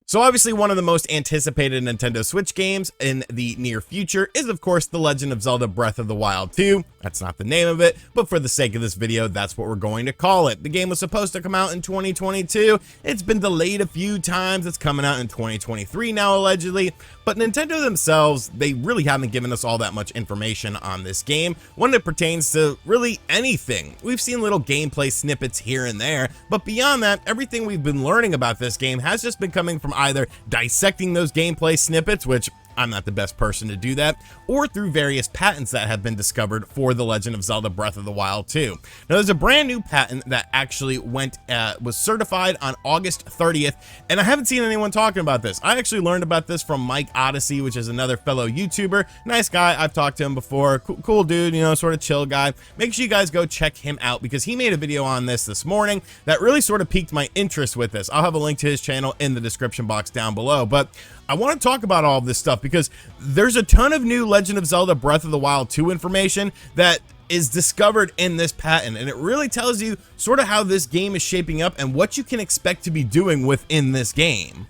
So obviously one of the most anticipated Nintendo Switch games in the near future is of course The Legend of Zelda Breath of the Wild 2. That's not the name of it, but for the sake of this video, that's what we're going to call it. The game was supposed to come out in 2022. It's been delayed a few times. It's coming out in 2023 now allegedly, but Nintendo themselves, they really haven't given us all that much information on this game when it pertains to really anything. We've seen little gameplay snippets here and there, but beyond that, everything we've been learning about this game has just been coming from either dissecting those gameplay snippets, which I'm not the best person to do that, or through various patents that have been discovered for The Legend of Zelda Breath of the Wild 2. Now, there's a brand new patent that actually was certified on August 30th, and I haven't seen anyone talking about this. I actually learned about this from Mike Odyssey, which is another fellow YouTuber. Nice guy. I've talked to him before. Cool dude, you know, sort of chill guy. Make sure you guys go check him out because he made a video on this morning that really sort of piqued my interest with this. I'll have a link to his channel in the description box down below, but I want to talk about all of this stuff because there's a ton of new Legend of Zelda Breath of the Wild 2 information that is discovered in this patent, and it really tells you sort of how this game is shaping up and what you can expect to be doing within this game.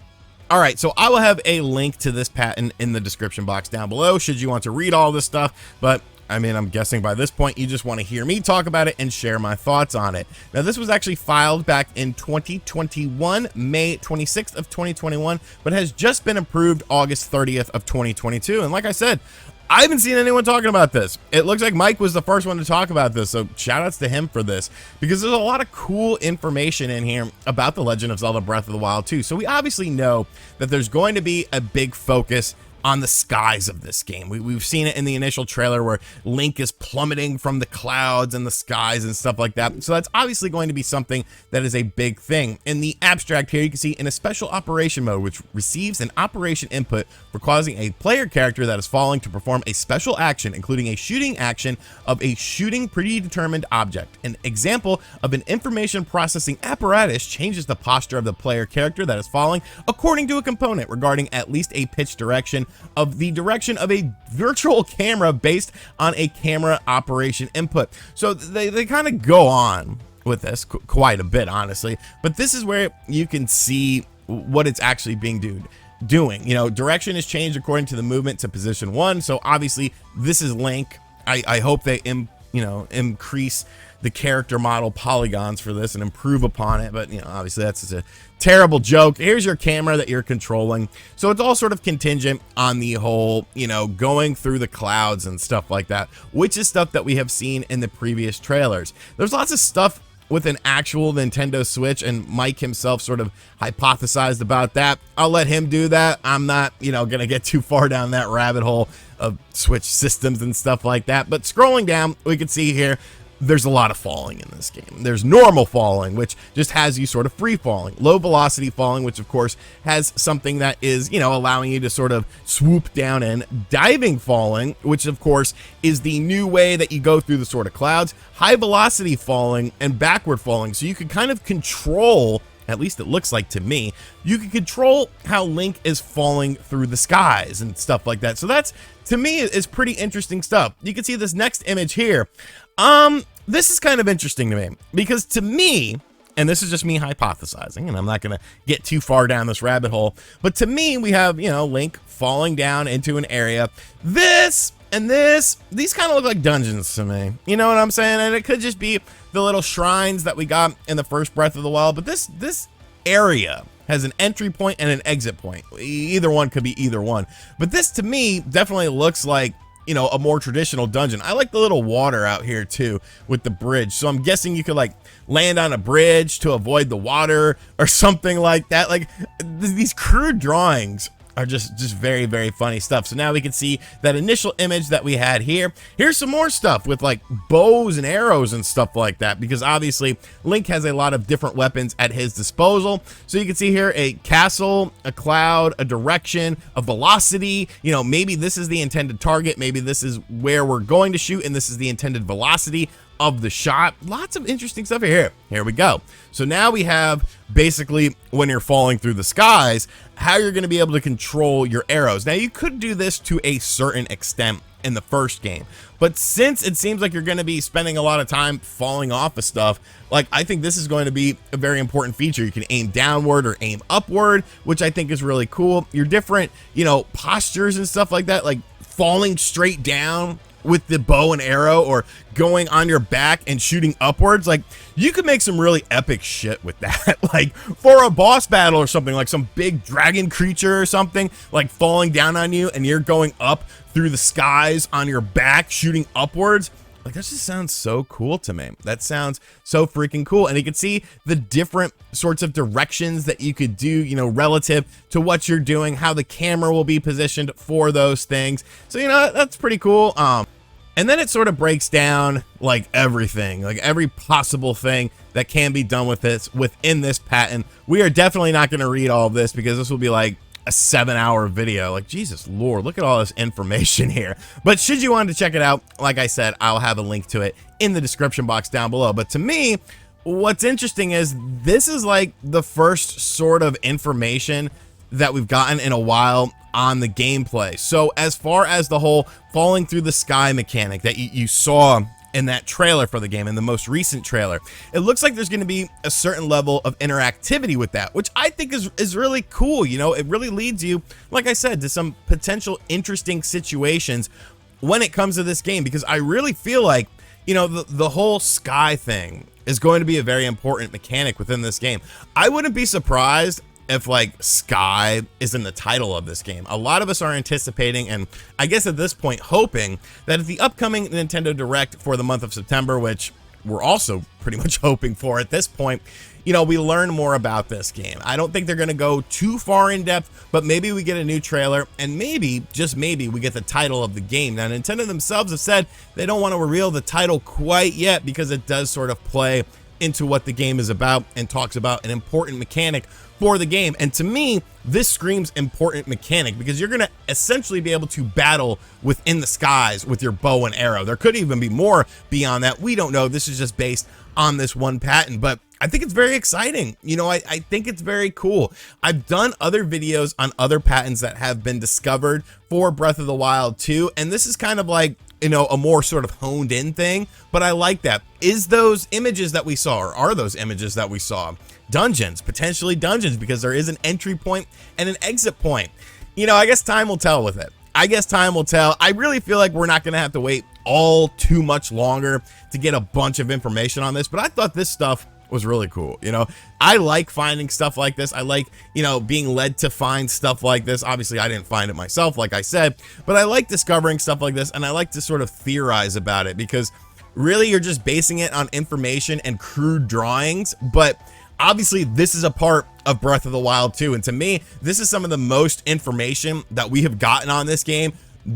All right, so I will have a link to this patent in the description box down below should you want to read all this stuff, but I mean, I'm guessing by this point you just want to hear me talk about it and share my thoughts on it. Now, this was actually filed back in 2021, May 26th of 2021, but has just been approved August 30th of 2022. And like I said, I haven't seen anyone talking about this. It looks like Mike was the first one to talk about this, so shout outs to him for this, because there's a lot of cool information in here about The Legend of Zelda Breath of the Wild 2. So we obviously know that there's going to be a big focus on the skies of this game. We've seen it in the initial trailer where Link is plummeting from the clouds and the skies and stuff like that. So that's obviously going to be something that is a big thing. In the abstract here, you can see in a special operation mode, which receives an operation input for causing a player character that is falling to perform a special action, including a shooting action of a shooting predetermined object. An example of an information processing apparatus changes the posture of the player character that is falling according to a component regarding at least a pitch direction of the direction of a virtual camera based on a camera operation input. So they kind of go on with this quite a bit, honestly, but this is where you can see what it's actually being doing. You know, direction is changed according to the movement to position 1. So obviously this is Link. I hope they increase the character model polygons for this and improve upon it, but you know, obviously that's just a terrible joke. Here's your camera that you're controlling, so it's all sort of contingent on the whole, you know, going through the clouds and stuff like that, which is stuff that we have seen in the previous trailers. There's lots of stuff with an actual Nintendo Switch, and Mike himself sort of hypothesized about that. I'll let him do that. I'm not, you know, gonna get too far down that rabbit hole of Switch systems and stuff like that. But scrolling down, we can see here there's a lot of falling in this game. There's normal falling, which just has you sort of free falling, low velocity falling, which of course has something that is, you know, allowing you to sort of swoop down, and diving falling, which of course is the new way that you go through the sort of clouds, high velocity falling, and backward falling. So you can kind of control, at least it looks like to me, you can control how Link is falling through the skies and stuff like that. So that's, to me, is pretty interesting stuff. You can see this next image here. This is kind of interesting to me because to me, and this is just me hypothesizing, and I'm not going to get too far down this rabbit hole, but to me, we have, you know, Link falling down into an area. This and this, these kind of look like dungeons to me. You know what I'm saying? And it could just be the little shrines that we got in the first Breath of the Wild, but this area has an entry point and an exit point. Either one could be either one. But this, to me, definitely looks like, you know, a more traditional dungeon. I like the little water out here too with the bridge. So I'm guessing you could like land on a bridge to avoid the water or something like that. Like these crude drawings are just very, very funny stuff. So now we can see that initial image that we had here. Here's some more stuff with like bows and arrows and stuff like that, because obviously Link has a lot of different weapons at his disposal. So you can see here a castle, a cloud, a direction, a velocity. You know, maybe this is the intended target. Maybe this is where we're going to shoot, and this is the intended velocity of the shot. Lots of interesting stuff here. Here we go. So now we have basically when you're falling through the skies, how you're going to be able to control your arrows. Now you could do this to a certain extent in the first game. But since it seems like you're going to be spending a lot of time falling off of stuff, like, I think this is going to be a very important feature. You can aim downward or aim upward, which I think is really cool. Your different, you know, postures and stuff like that, like falling straight down with the bow and arrow, or going on your back and shooting upwards. Like, you could make some really epic shit with that. Like, for a boss battle or something, like some big dragon creature or something, like falling down on you and you're going up through the skies on your back shooting upwards. Like, that just sounds so cool to me. That sounds so freaking cool. And you can see the different sorts of directions that you could do, you know, relative to what you're doing, how the camera will be positioned for those things. So, you know, that's pretty cool. And then it sort of breaks down like everything, like every possible thing that can be done with this within this patent. We are definitely not going to read all of this, because this will be like a 7-hour video. Like, Jesus Lord, look at all this information here. But should you want to check it out, like I said, I'll have a link to it in the description box down below. But to me, what's interesting is this is like the first sort of information that we've gotten in a while on the gameplay. So as far as the whole falling through the sky mechanic that you saw in that trailer for the game, in the most recent trailer, it looks like there's going to be a certain level of interactivity with that, which I think is really cool. You know, it really leads you, like I said, to some potential interesting situations when it comes to this game, because I really feel like, you know, the whole sky thing is going to be a very important mechanic within this game. I wouldn't be surprised if like sky is in the title of this game. A lot of us are anticipating, and I guess at this point hoping, that at the upcoming Nintendo Direct for the month of September, which we're also pretty much hoping for at this point, you know, we learn more about this game. I don't think they're going to go too far in depth, but maybe we get a new trailer, and maybe, just maybe, we get the title of the game. Now, Nintendo themselves have said they don't want to reveal the title quite yet, because it does sort of play into what the game is about and talks about an important mechanic for the game. And to me, this screams important mechanic, because you're going to essentially be able to battle within the skies with your bow and arrow. There could even be more beyond that. We don't know. This is just based on this one patent, but I think it's very exciting. You know, I think it's very cool. I've done other videos on other patents that have been discovered for Breath of the Wild 2, and this is kind of like, you know, a more sort of honed in thing, but I like that. Is those images that we saw, or are those images that we saw, dungeons, potentially dungeons, because there is an entry point and an exit point? You know, I guess time will tell with it. I guess time will tell. I really feel like we're not going to have to wait all too much longer to get a bunch of information on this, but I thought this stuff was really cool. You know, I like finding stuff like this. I like, you know, being led to find stuff like this. Obviously, I didn't find it myself, like I said, but I like discovering stuff like this, and I like to sort of theorize about it, because really you're just basing it on information and crude drawings. But obviously, this is a part of Breath of the Wild 2, and to me, this is some of the most information that we have gotten on this game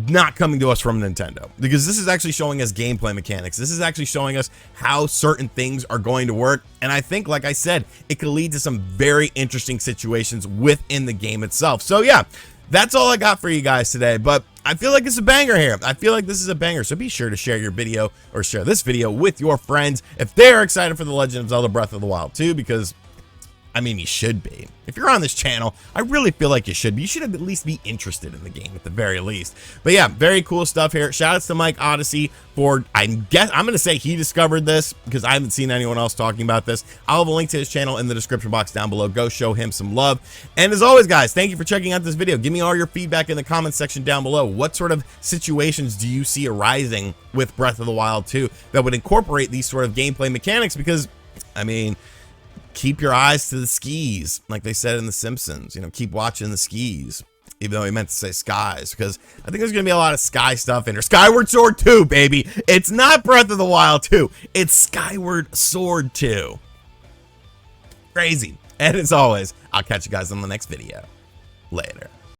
not coming to us from Nintendo, because this is actually showing us gameplay mechanics. This is actually showing us how certain things are going to work, and I think, like I said, it could lead to some very interesting situations within the game itself. So yeah, that's all I got for you guys today, but I feel like it's a banger here. I feel like this is a banger, so be sure to share your video, or share this video with your friends if they're excited for The Legend of Zelda Breath of the Wild 2, because I mean, you should be. If you're on this channel, I really feel like you should be. You should at least be interested in the game at the very least. But yeah, very cool stuff here. Shout outs to Mike Odyssey for, I'm going to say he discovered this, because I haven't seen anyone else talking about this. I'll have a link to his channel in the description box down below. Go show him some love. And as always, guys, thank you for checking out this video. Give me all your feedback in the comments section down below. What sort of situations do you see arising with Breath of the Wild 2 that would incorporate these sort of gameplay mechanics? Because, I mean, keep your eyes to the skis, like they said in The Simpsons. You know, keep watching the skis, even though he meant to say skies, because I think there's gonna be a lot of sky stuff in here. Skyward Sword 2, baby. It's not Breath of the Wild 2. It's Skyward Sword 2. Crazy. And as always, I'll catch you guys on the next video. Later.